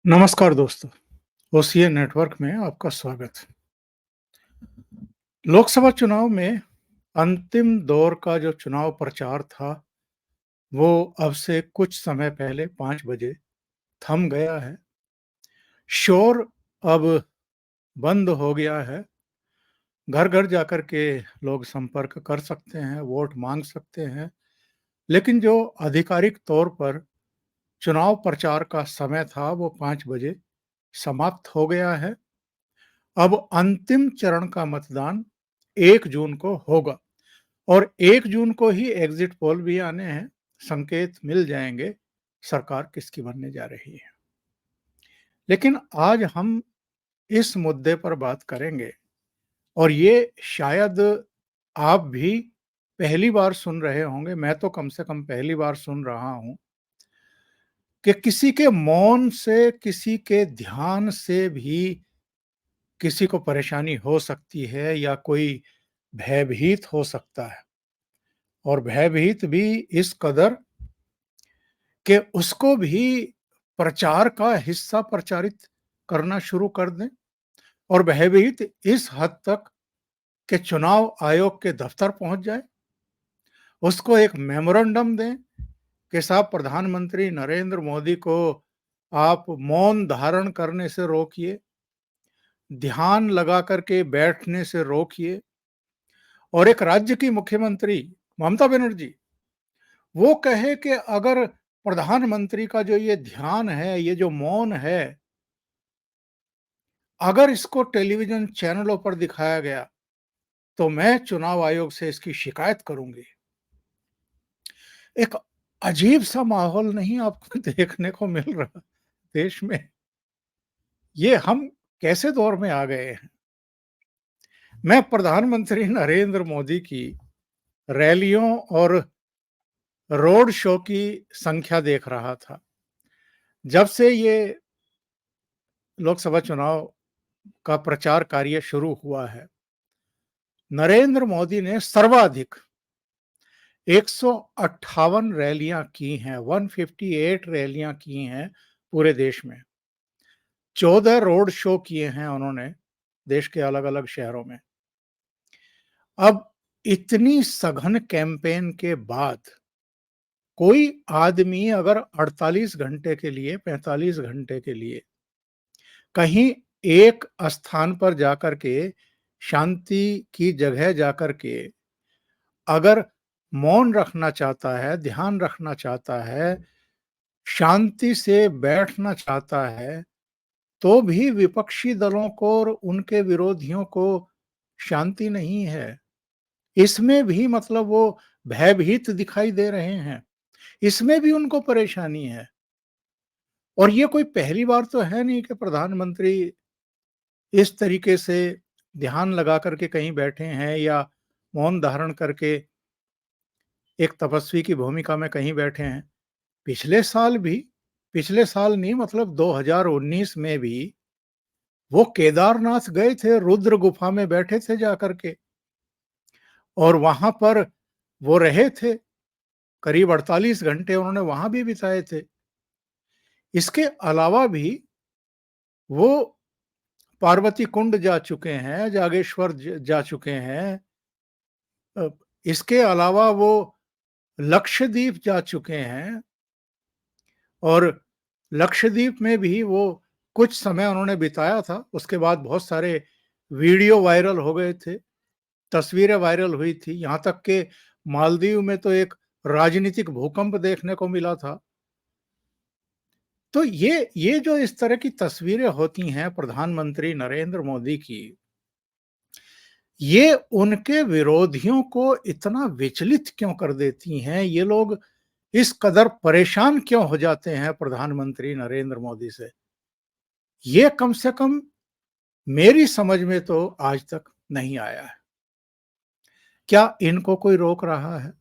नमस्कार दोस्तों, OCA network में आपका स्वागत। लोकसभा चुनाव में अंतिम दौर का जो चुनाव प्रचार था, वो अब से कुछ समय पहले 5 बजे थम गया है। शोर अब बंद हो गया है। घर-घर जाकर के लोग संपर्क कर सकते हैं, वोट माँग सकते हैं, लेकिन जो आधिकारिक तौर पर चुनाव प्रचार का समय था, वो 5 बजे समाप्त हो गया है। अब अंतिम चरण का मतदान 1 जून को होगा और 1 जून को ही एग्जिट पोल भी आने हैं, संकेत मिल जाएंगे सरकार किसकी बनने जा रही है। लेकिन आज हम इस मुद्दे पर बात करेंगे और ये शायद आप भी पहली बार सुन रहे होंगे, मैं तो कम से कम पहली बार सुन रहा हूं कि किसी के मौन से, किसी के ध्यान से भी किसी को परेशानी हो सकती है या कोई भयभीत हो सकता है और भयभीत भी इस कदर कि उसको भी प्रचार का हिस्सा प्रचारित करना शुरू कर दें और भयभीत इस हद तक कि चुनाव आयोग के दफ्तर पहुंच जाए, उसको एक मेमोरेंडम दें कि साहब प्रधानमंत्री नरेंद्र मोदी को आप मौन धारण करने से रोकिए, ध्यान लगा करके बैठने से रोकिए। और एक राज्य की मुख्यमंत्री ममता बनर्जी वो कहे कि अगर प्रधानमंत्री का जो ये ध्यान है, ये जो मौन है, अगर इसको टेलीविजन चैनलों पर दिखाया गया तो मैं चुनाव आयोग से इसकी शिकायत करूंगी। एक अजीब सा माहौल नहीं आपको देखने को मिल रहा देश में? ये हम कैसे दौर में आ गए हैं? मैं प्रधानमंत्री नरेंद्र मोदी की रैलियों और रोड शो की संख्या देख रहा था। जब से ये लोकसभा चुनाव का प्रचार कार्य शुरू हुआ है, नरेंद्र मोदी ने सर्वाधिक 158 रैलियां की हैं, 158 रैलियां की हैं पूरे देश में। 14 रोड शो किए हैं उन्होंने देश के अलग-अलग शहरों में। अब इतनी सघन कैंपेन के बाद कोई आदमी अगर 48 घंटे के लिए, 45 घंटे के लिए कहीं एक स्थान पर जाकर के, शांति की जगह जाकर के अगर मौन रखना चाहता है, ध्यान रखना चाहता है, शांति से बैठना चाहता है, तो भी विपक्षी दलों को और उनके विरोधियों को शांति नहीं है। इसमें भी मतलब वो भयभीत दिखाई दे रहे हैं, इसमें भी उनको परेशानी है। और ये कोई पहली बार तो है नहीं कि प्रधानमंत्री इस तरीके से ध्यान लगा करके कहीं बैठे हैं या मौन धारण करके एक तपस्वी की भूमिका में कहीं बैठे हैं। पिछले साल भी, पिछले साल नहीं मतलब 2019 में भी वो केदारनाथ गए थे, रुद्र गुफा में बैठे थे जाकर के और वहां पर वो रहे थे। करीब 48 घंटे उन्होंने वहां भी बिताए थे। इसके अलावा भी वो पार्वती कुंड जा चुके हैं, जागेश्वर जा चुके हैं। अ, इसके अलावा वो लक्षद्वीप जा चुके हैं और लक्षद्वीप में भी वो कुछ समय उन्होंने बिताया था। उसके बाद बहुत सारे वीडियो वायरल हो गए थे, तस्वीरें वायरल हुई थी, यहाँ तक कि मालदीव में तो एक राजनीतिक भूकंप देखने को मिला था। तो ये जो इस तरह की तस्वीरें होती हैं प्रधानमंत्री नरेंद्र मोदी की, ये उनके विरोधियों को इतना विचलित क्यों कर देती हैं? ये लोग इस कदर परेशान क्यों हो जाते हैं प्रधानमंत्री नरेंद्र मोदी से? ये कम से कम मेरी समझ में तो आज तक नहीं आया है। क्या इनको कोई रोक रहा है?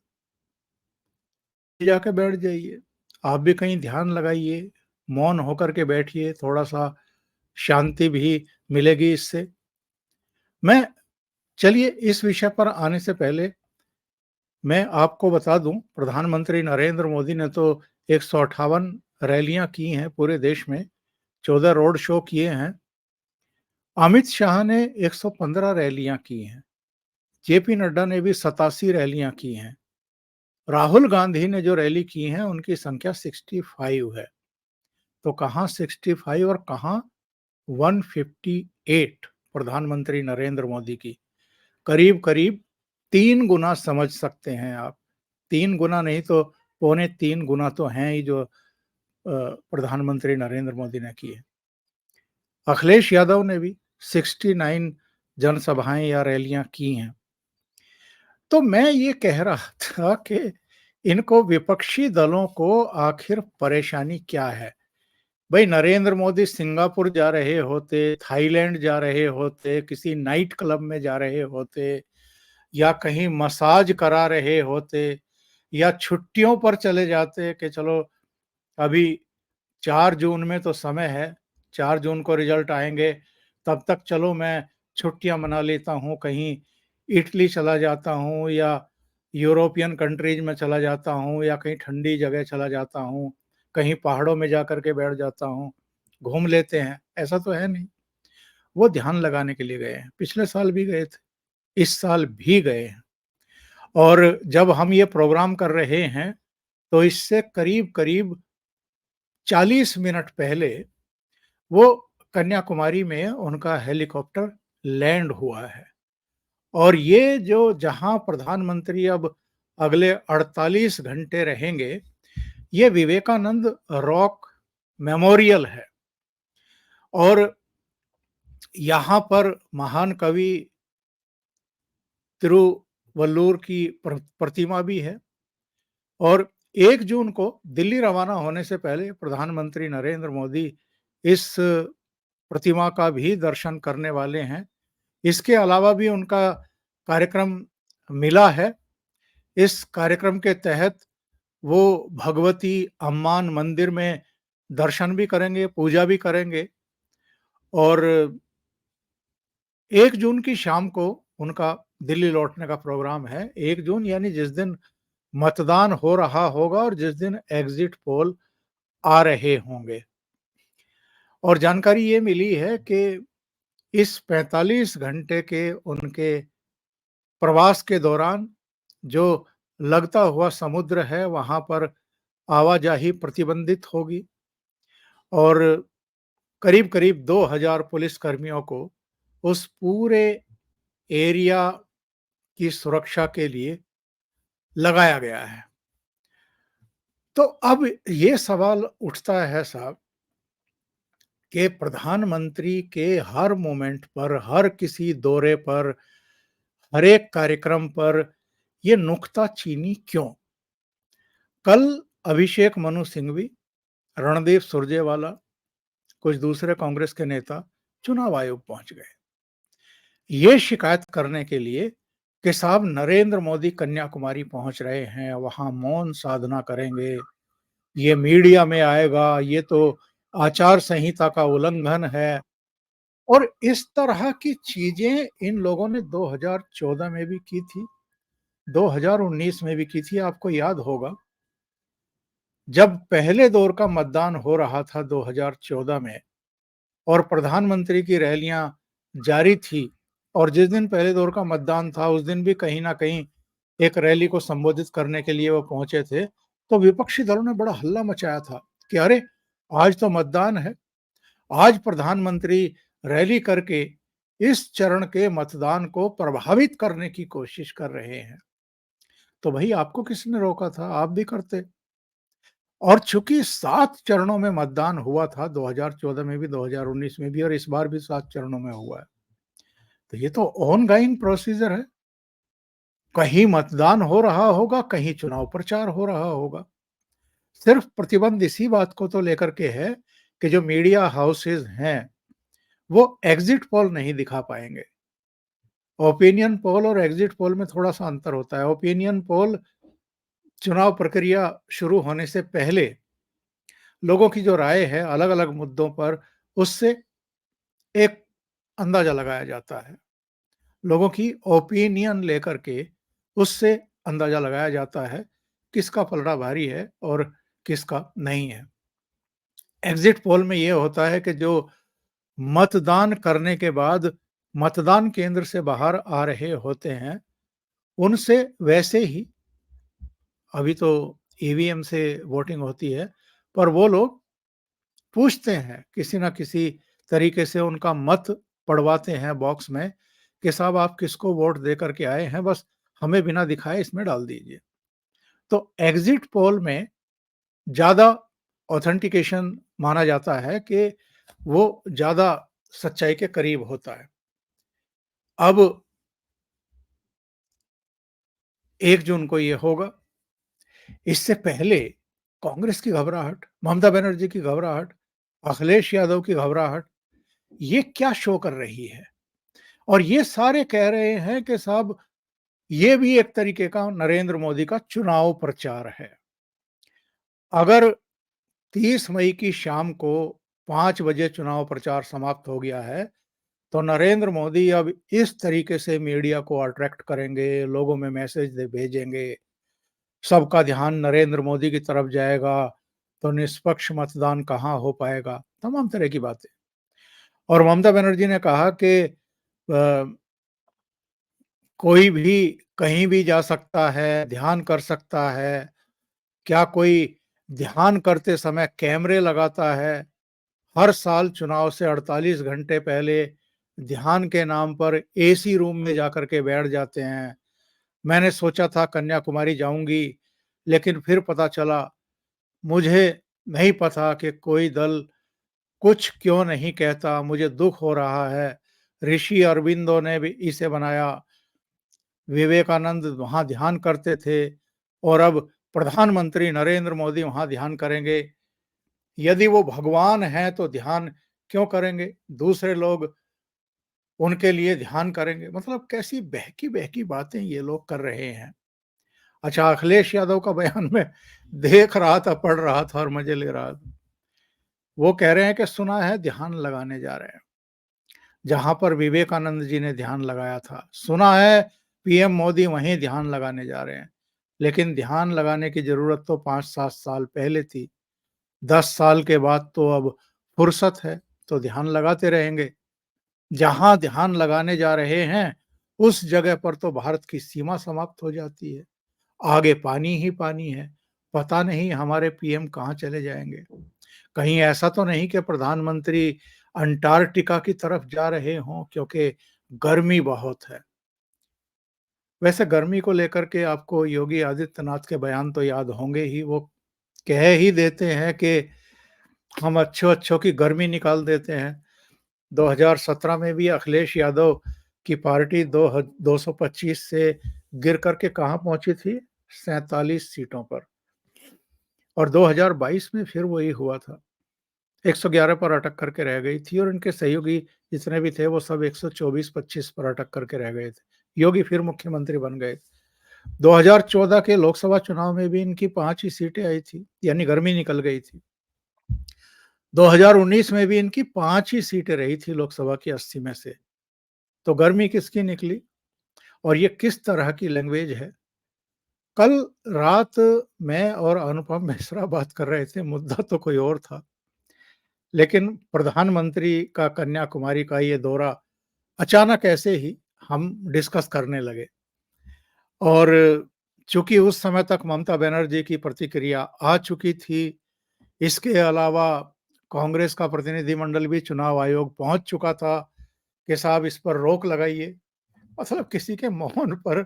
जाके बैठ जाइए, आप भी कहीं ध्यान लगाइए, मौन होकर के बैठिए, थोड़ा-सा शांति भी मिलेगी इससे। मैं चलिए इस विषय पर आने से पहले मैं आपको बता दूं, प्रधानमंत्री नरेंद्र मोदी ने तो 158 रैलियां की हैं पूरे देश में, 14 रोड शो किए हैं। अमित शाह ने 115 रैलियां की हैं। जेपी नड्डा ने भी 87 रैलियां की हैं। राहुल गांधी ने जो रैली की है उनकी संख्या 65 है। तो कहां 65 और कहां 158 प्रधानमंत्री नरेंद्र मोदी की। करीब करीब 3 गुना समझ सकते हैं आप। 3 गुना नहीं तो 3.25 गुना तो हैं ही जो प्रधानमंत्री नरेंद्र मोदी ने की है। अखिलेश यादव ने भी 69 जनसभाएं या रैलियां की हैं। तो मैं ये कह रहा था कि इनको विपक्षी दलों को आखिर परेशानी क्या है? भाई नरेंद्र मोदी सिंगापुर जा रहे होते, थाईलैंड जा रहे होते, किसी नाइट क्लब में जा रहे होते या कहीं मसाज करा रहे होते या छुट्टियों पर चले जाते कि चलो अभी 4 जून में तो समय है, 4 जून को रिजल्ट आएंगे, तब तक चलो मैं छुट्टियां मना लेता हूँ, कहीं इटली चला जाता हूँ या यूरोपियन कंट्रीज में चला जाता हूँ या कहीं ठंडी जगह चला जाता हूँ, कहीं पहाड़ों में जा कर के बैठ जाता हूँ, घूम लेते हैं। ऐसा तो है नहीं। वो ध्यान लगाने के लिए गए हैं। पिछले साल भी गए थे, इस साल भी गए हैं। और जब हम ये प्रोग्राम कर रहे हैं तो इससे करीब करीब 40 मिनट पहले वो कन्याकुमारी में उनका हेलीकॉप्टर लैंड हुआ है। और ये जो जहां प्रधानमंत्री अब अगले 48 घंटे रहेंगे, ये विवेकानंद रॉक मेमोरियल है। और यहाँ पर महान कवि तिरुवल्लुवर की प्रतिमा भी है। और 1 जून को दिल्ली रवाना होने से पहले प्रधानमंत्री नरेंद्र मोदी इस प्रतिमा का भी दर्शन करने वाले हैं। इसके अलावा भी उनका कार्यक्रम मिला है। इस कार्यक्रम के तहत वो भगवती अम्मान मंदिर में दर्शन भी करेंगे, पूजा भी करेंगे। और 1 जून की शाम को उनका दिल्ली लौटने का प्रोग्राम है। 1 जून यानी जिस दिन मतदान हो रहा होगा और जिस दिन एग्जिट पोल आ रहे होंगे। और जानकारी ये मिली है कि इस 45 घंटे के उनके प्रवास के दौरान जो लगता हुआ समुद्र है वहां पर आवाजाही प्रतिबंधित होगी। और करीब करीब 2000 पुलिस कर्मियों को उस पूरे एरिया की सुरक्षा के लिए लगाया गया है। तो अब ये सवाल उठता है साहब कि प्रधानमंत्री के हर मोमेंट पर, हर किसी दौरे पर, हर एक कार्यक्रम पर ये नुक्ताचीनी क्यों? कल अभिषेक मनु सिंघवी, रणदीप सुरजेवाला, कुछ दूसरे कांग्रेस के नेता चुनाव आयोग पहुंच गए ये शिकायत करने के लिए कि साहब नरेंद्र मोदी कन्याकुमारी पहुंच रहे हैं, वहां मौन साधना करेंगे, ये मीडिया में आएगा, ये तो आचार संहिता का उल्लंघन है। और इस तरह की चीजें इन लोगों ने 2014 में भी की थी, 2019 में भी की थी। आपको याद होगा जब पहले दौर का मतदान हो रहा था 2014 में और प्रधानमंत्री की रैलियां जारी थी, और जिस दिन पहले दौर का मतदान था उस दिन भी कहीं ना कहीं एक रैली को संबोधित करने के लिए वो पहुंचे थे, तो विपक्षी दलों ने बड़ा हल्ला मचाया था कि अरे आज तो मतदान है, आज प्रधानमंत्री रैली करके इस चरण के मतदान को प्रभावित करने की कोशिश कर रहे हैं। तो भाई आपको किसने रोका था? आप भी करते। और चूंकि 7 चरणों में मतदान हुआ था, 2014 में भी, 2019 में भी, और इस बार भी 7 चरणों में हुआ है, तो ये तो ऑनगोइंग प्रोसीजर है। कहीं मतदान हो रहा होगा, कहीं चुनाव प्रचार हो रहा होगा। सिर्फ प्रतिबंध इसी बात को तो लेकर के है कि जो मीडिया हाउसेज हैं वो एग्जिट पोल नहीं दिखा पाएंगे। ओपिनियन पोल और एग्जिट पोल में थोड़ा सा अंतर होता है। ओपिनियन पोल चुनाव प्रक्रिया शुरू होने से पहले लोगों की जो राय है अलग अलग मुद्दों पर, उससे एक अंदाजा लगाया जाता है। लोगों की ओपिनियन लेकर के उससे अंदाजा लगाया जाता है किसका पलड़ा भारी है और किसका नहीं है। एग्जिट पोल में ये होता है कि जो मतदान करने के बाद मतदान केंद्र से बाहर आ रहे होते हैं, उनसे वैसे ही, अभी तो ईवीएम से वोटिंग होती है, पर वो लोग पूछते हैं, किसी ना किसी तरीके से उनका मत पड़वाते हैं बॉक्स में कि साहब आप किसको वोट दे करके आए हैं, बस हमें बिना दिखाए इसमें डाल दीजिए। तो एग्जिट पोल में ज़्यादा ऑथेंटिकेशन माना जाता है कि वो ज़्यादा सच्चाई के करीब होता है। अब 1 जून को ये होगा। इससे पहले कांग्रेस की घबराहट, ममता बनर्जी की घबराहट, अखिलेश यादव की घबराहट, ये क्या शो कर रही है? और ये सारे कह रहे हैं कि साहब ये भी एक तरीके का नरेंद्र मोदी का चुनाव प्रचार है। अगर 30 मई की शाम को 5 बजे चुनाव प्रचार समाप्त हो गया है, तो नरेंद्र मोदी अब इस तरीके से मीडिया को अट्रैक्ट करेंगे, लोगों में मैसेज दे भेजेंगे, सबका ध्यान नरेंद्र मोदी की तरफ जाएगा, तो निष्पक्ष मतदान कहाँ हो पाएगा, तमाम तरह की बातें। और ममता बनर्जी ने कहा कि कोई भी कहीं भी जा सकता है, ध्यान कर सकता है, क्या कोई ध्यान करते समय कैमरे लगाता है? हर साल चुनाव से 48 घंटे पहले ध्यान के नाम पर एसी रूम में जाकर के बैठ जाते हैं। मैंने सोचा था कन्याकुमारी जाऊँगी, लेकिन फिर पता चला मुझे नहीं पता कि कोई दल कुछ क्यों नहीं कहता, मुझे दुःख हो रहा है। ऋषि अरविंदो ने भी इसे बनाया, विवेकानंद वहाँ ध्यान करते थे और अब प्रधानमंत्री नरेंद्र मोदी वहाँ ध्यान करेंगे। यदि वो भगवान हैं तो ध्यान क्यों करेंगे? दूसरे लोग उनके लिए ध्यान करेंगे। मतलब कैसी बहकी-बहकी बातें ये लोग कर रहे हैं। अच्छा, अखिलेश यादव का बयान मैं देख रहा था, पढ़ रहा था और मज़े ले रहा था। वो कह रहे हैं कि सुना है ध्यान लगाने जा रहे हैं, जहाँ पर विवेकानंद जी ने ध्यान लगाया था। सुना है पीएम मोदी वहीं ध्यान लगाने जा रहे हैं। लेकिन ध्यान लगाने की ज़रूरत तो 5-7 साल पहले थी। 10 साल के बाद तो अब फुर्सत है, तो ध्यान लगाते रहेंगे। जहाँ ध्यान लगाने जा रहे हैं, उस जगह पर तो भारत की सीमा समाप्त हो जाती है। आगे पानी ही पानी है। पता नहीं हमारे पीएम कहाँ चले जाएँगे। कहीं ऐसा तो नहीं कि प्रधानमंत्री अंटार्कटिका की तरफ जा रहे हों, क्योंकि गर्मी बहुत है। वैसे गर्मी को लेकर के आपको योगी आदित्यनाथ के बयान तो याद होंगे ही। वो कह ही देते हैं कि हम अच्छों-अच्छों की गर्मी निकाल देते हैं। 2017 में भी अखिलेश यादव की पार्टी 225 से गिर कर के कहाँ पहुँची थी? 47 सीटों पर। और 2022 में फिर वही हुआ था। 111 पर अटक करके रह गई थी और इनके सहयोगी जितने भी थे वो सब 124-25 पर अटक करके रह गए थे। योगी फिर मुख्यमंत्री बन गए। 2014 के लोकसभा चुनाव में भी इनकी 5 ही सीटें आई थी, यानी गर्मी निकल गई थी। 2019 में भी इनकी 5 ही सीटें रही थी लोकसभा की 80 में से। तो गर्मी किसकी निकली? और ये किस तरह की लैंग्वेज है? कल रात मैं और अनुपम मिश्रा बात कर रहे थे, मुद्दा तो कोई और था। लेकिन प्रधानमंत्री का कन्याकुमारी का ये दौरा अचानक ऐसे ही हम डिस्कस करने लगे। और चूँकि उस समय तक ममता बनर्जी की प्रतिक्रिया आ चुकी थी, इसके अलावा कांग्रेस का प्रतिनिधिमंडल भी चुनाव आयोग पहुँच चुका था कि साहब इस पर रोक लगाइए। मतलब किसी के मौन पर,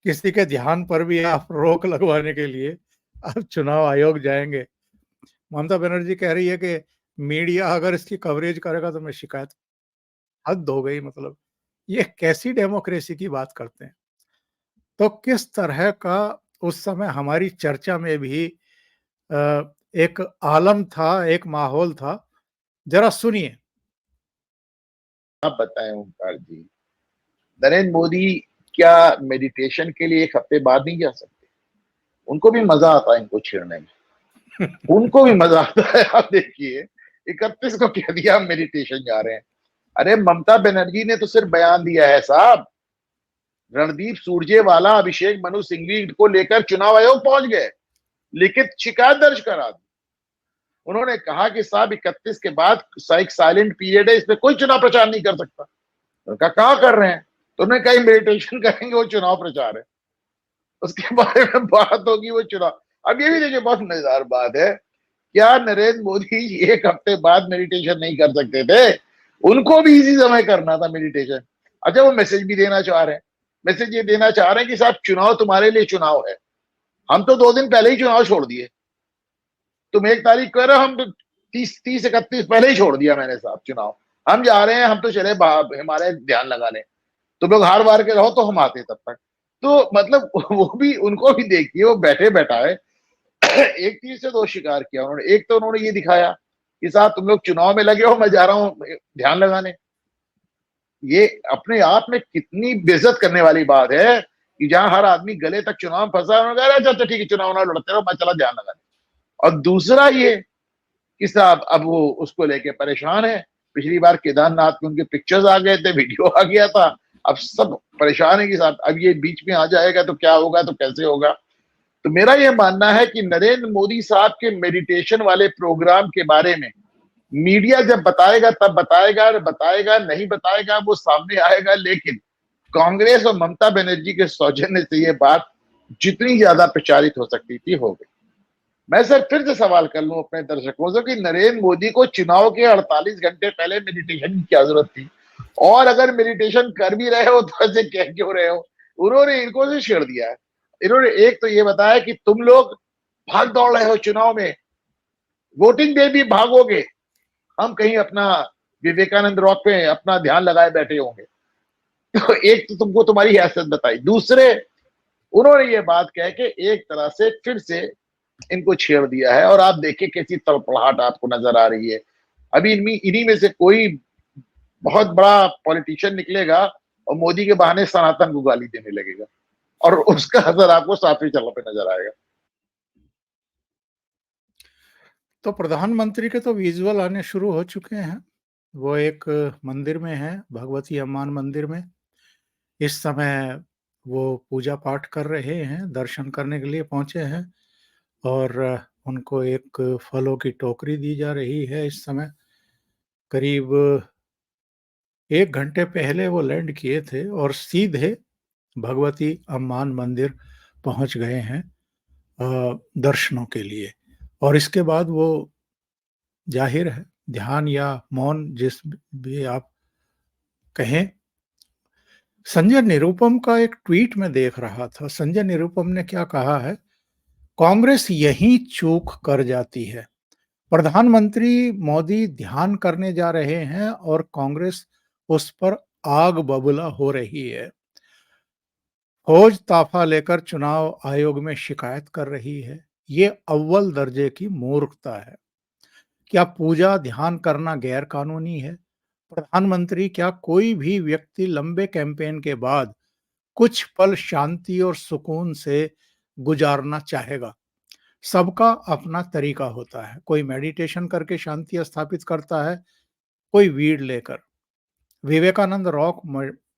किसी के ध्यान पर भी आप रोक लगवाने के लिए अब चुनाव आयोग जाएँगे। ममता बनर्जी कह रही है कि मीडिया अगर इसकी कवरेज करेगा तो मैं शिकायत। हद हो गई मतलब। ये कैसी डेमोक्रेसी की बात करते हैं? तो किस तरह का उस समय हमारी चर्चा में भी एक आलम था, एक माहौल था। ज़रा सुनिए। आप बताएं ओंकार जी, नरेंद्र मोदी क्या मेडिटेशन के लिए 1 हफ्ते बाद नहीं जा सकते? उनको भी मजा आता है इनको छेड़ने में, उनको भी मजा आता है। आप देखिए 31 को कह दिया हम मेडिटेशन जा रहे हैं। अरे ममता बनर्जी ने तो सिर्फ बयान दिया है साहब। रणदीप सुरजेवाला, अभिषेक मनु सिंघवी को लेकर चुनाव आयोग पहुंच गए, लिखित शिकायत दर्ज करा दी। उन्होंने कहा कि साहब 31 के बाद एक साइलेंट पीरियड है, इसमें कोई चुनाव प्रचार नहीं कर सकता। उनका कहाँ कर रहे हैं? तो उन्होंने कहा मेडिटेशन करेंगे, वो चुनाव प्रचार है। उसके बारे में बात होगी वो चुनाव। अब ये भी देखिए बहुत मजेदार बात है, क्या नरेंद्र मोदी 1 हफ्ते बाद मेडिटेशन नहीं कर सकते थे? उनको भी इसी समय करना था मेडिटेशन। अच्छा, वो मैसेज भी देना चाह रहे हैं। मैसेज ये देना चाह रहे हैं कि साहब चुनाव तुम्हारे लिए चुनाव है। हम तो 2 दिन पहले ही चुनाव छोड़ दिए। तुम 1 तारीख कह रहे हो, हम तो 30 31 पहले ही छोड़ दिया मैंने साहब चुनाव। हम जा रहे हैं, हम तो चले हमारे ध्यान लगाने। तुम लोग हार वार के रहो तो हम आते तब तक। तो मतलब वो भी, उनको भी देखिए, वो बैठे बैठाए एक तीर से 2 शिकार किया उन्होंने। एक तो उन्होंने ये दिखाया कि साहब तुम लोग चुनाव में लगे हो, मैं जा रहा हूं ध्यान लगाने। ये अपने आप में कितनी बेइज्जत करने वाली बात है कि जहां हर आदमी गले तक चुनाव में फंसा है, उन्होंने कहा अच्छा ठीक है, चुनाव ना लड़ते रहो, मैं चला ध्यान लगाने। और दूसरा ये कि साहब अब वो उसको लेके परेशान है। पिछली बार केदारनाथ में उनके पिक्चर्स आ गए थे, वीडियो आ गया था। अब सब परेशान है कि साहब अब ये बीच में आ जाएगा तो क्या होगा, तो कैसे होगा। तो मेरा ये मानना है कि नरेंद्र मोदी साहब के मेडिटेशन वाले प्रोग्राम के बारे में मीडिया जब बताएगा तब बताएगा, बताएगा नहीं बताएगा वो सामने आएगा। लेकिन कांग्रेस और ममता बनर्जी के सौजन्य से ये बात जितनी ज्यादा प्रचारित हो सकती थी हो गई। मैं सर फिर से सवाल कर लूं अपने दर्शकों से कि नरेंद्र मोदी को चुनाव के 48 घंटे पहले मेडिटेशन की क्या जरूरत थी? और अगर मेडिटेशन कर भी रहे हो तो ऐसे कह क्यों रहे हो? उन्होंने इनको से छेड़ दिया है। इन्होंने एक तो ये बताया कि तुम लोग भाग दौड़ रहे हो चुनाव में, वोटिंग डे भी भागोगे, हम कहीं अपना विवेकानंद रॉक पे अपना ध्यान लगाए बैठे होंगे। तो एक तो तुमको तुम्हारी हैसियत बताई। दूसरे, उन्होंने ये बात कह के एक तरह से फिर से इनको छेड़ दिया है। और आप देखिए कैसी तड़पड़ाहट आपको नजर आ रही है। अभी इन्हीं में से कोई बहुत बड़ा पॉलिटिशियन निकलेगा और मोदी के बहाने सनातन को गाली देने लगेगा, और उसका असर आपको सातवीं चल पे नजर आएगा। तो प्रधानमंत्री के तो विजुअल आने शुरू हो चुके हैं। वो एक मंदिर में है, भगवती अम्मान मंदिर में। इस समय वो पूजा पाठ कर रहे हैं, दर्शन करने के लिए पहुंचे हैं। और उनको एक फलों की टोकरी दी जा रही है इस समय। करीब 1 घंटे पहले वो लैंड किए थे और सीधे भगवती अम्मान मंदिर पहुंच गए हैं दर्शनों के लिए। और इसके बाद वो, जाहिर है, ध्यान या मौन जिस भी आप कहें। संजय निरुपम का एक ट्वीट में देख रहा था। संजय निरुपम ने क्या कहा है, कांग्रेस यहीं चूक कर जाती है। प्रधानमंत्री मोदी ध्यान करने जा रहे हैं और कांग्रेस उस पर आग बबूला हो रही है। फौज ताफा लेकर चुनाव आयोग में शिकायत कर रही है। ये अव्वल दर्जे की मूर्खता है। क्या पूजा ध्यान करना गैर कानूनी है? प्रधानमंत्री, क्या कोई भी व्यक्ति लंबे कैंपेन के बाद कुछ पल शांति और सुकून से गुजारना चाहेगा? सबका अपना तरीका होता है। कोई मेडिटेशन करके शांति स्थापित करता है, कोई वीड लेकर। विवेकानंद रॉक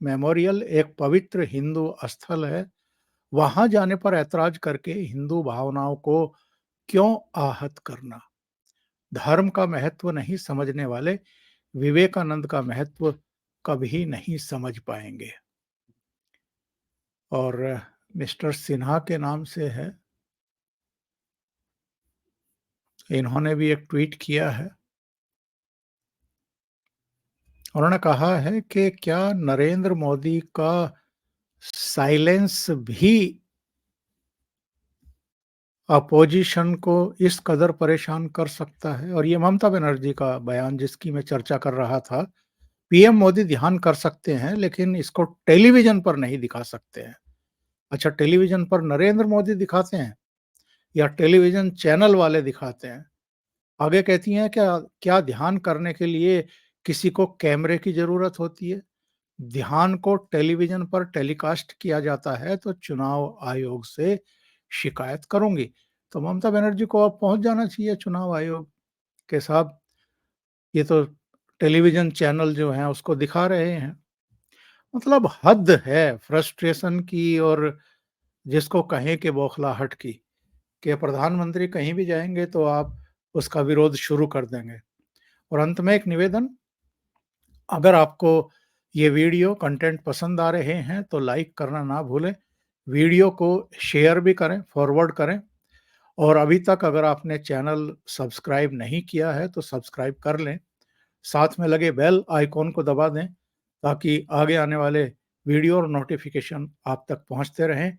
मेमोरियल एक पवित्र हिंदू स्थल है। वहां जाने पर ऐतराज करके हिंदू भावनाओं को क्यों आहत करना? धर्म का महत्व नहीं समझने वाले विवेकानंद का महत्व कभी नहीं समझ पाएंगे। और मिस्टर सिन्हा के नाम से है, इन्होंने भी एक ट्वीट किया है। उन्होंने कहा है कि क्या नरेंद्र मोदी का साइलेंस भी अपोजिशन को इस कदर परेशान कर सकता है? और ये ममता बनर्जी का बयान जिसकी मैं चर्चा कर रहा था, पीएम मोदी ध्यान कर सकते हैं लेकिन इसको टेलीविजन पर नहीं दिखा सकते हैं। अच्छा, टेलीविजन पर नरेंद्र मोदी दिखाते हैं या टेलीविजन चैनल वाले दिखाते हैं? आगे कहती हैं, क्या क्या ध्यान करने के लिए किसी को कैमरे की जरूरत होती है? ध्यान को टेलीविजन पर टेलीकास्ट किया जाता है तो चुनाव आयोग से शिकायत करूंगी। तो ममता बनर्जी को अब पहुंच जाना चाहिए चुनाव आयोग के साथ। ये तो टेलीविजन चैनल जो हैं उसको दिखा रहे हैं। मतलब हद है फ्रस्ट्रेशन की, और जिसको कहें कि बौखलाहट की, कि प्रधानमंत्री कहीं भी जाएंगे तो आप उसका विरोध शुरू कर देंगे। और अंत में एक निवेदन, अगर आपको ये वीडियो कंटेंट पसंद आ रहे हैं तो लाइक करना ना भूलें, वीडियो को शेयर भी करें, फॉरवर्ड करें और अभी तक अगर आपने चैनल सब्सक्राइब नहीं किया है तो सब्सक्राइब कर लें। साथ में लगे बेल आइकॉन को दबा दें ताकि आगे आने वाले वीडियो और नोटिफिकेशन आप तक पहुंचते रहें।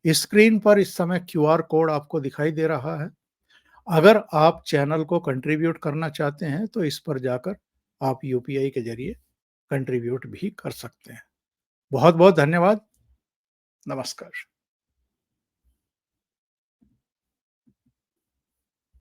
स्क्रीन पर इस समय क्यूआर कोड आपको दिखाई दे रहा है। अगर आप चैनल को कंट्रीब्यूट करना चाहते हैं तो इस पर जाकर आप यूपीआई के जरिए कंट्रीब्यूट भी कर सकते हैं। बहुत बहुत धन्यवाद। नमस्कार।